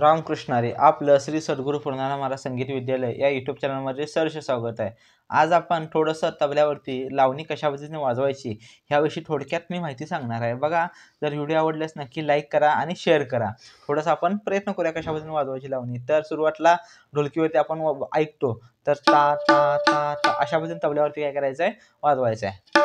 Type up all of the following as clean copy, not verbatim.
रामकृष्ण हरी. आपलं श्री सद्गुरू पूर्णानंद महाराज संगीत विद्यालय या यूट्यूब चॅनलमध्ये सहर्ष स्वागत आहे. आज आपण थोडंसं तबल्यावरती लावणी कशा पद्धतीने वाजवायची ह्याविषयी थोडक्यात मी माहिती सांगणार आहे. बघा, जर व्हिडिओ आवडल्यास नक्की लाईक करा आणि शेअर करा. थोडंसं आपण प्रयत्न करूया कशा पद्धतीने वाजवायची लावणी. तर सुरुवातीला ढोलकीवरती आपण ऐकतो तर ता ता ता ता अशा पद्धतीने तबल्यावरती काय करायचं आहे, वाजवायचं आहे.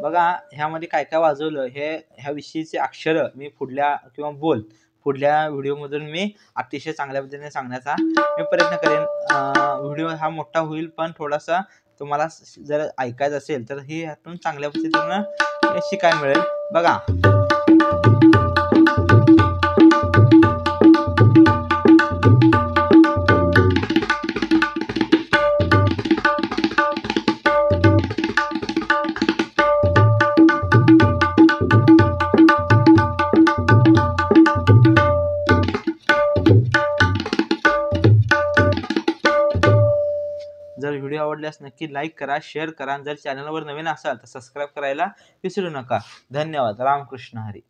बघा, ह्यामध्ये काय काय वाजवलं ह्या विषयीचे अक्षर मी पुढल्या व्हिडिओमधून मी अतिशय चांगल्या पद्धतीने सांगण्याचा मी प्रयत्न करेन. व्हिडिओ हा मोठा होईल, पण थोडासा तुम्हाला जर ऐकायचं असेल तर हे ह्यातून चांगल्या पद्धतीने शिकायला मिळेल. बघा, जर व्हिडिओ आवडल्यास नक्की लाईक करा, शेअर करा. जर चॅनलवर नवीन असाल तर सबस्क्राईब करायला विसरू नका. धन्यवाद. रामकृष्ण हरी.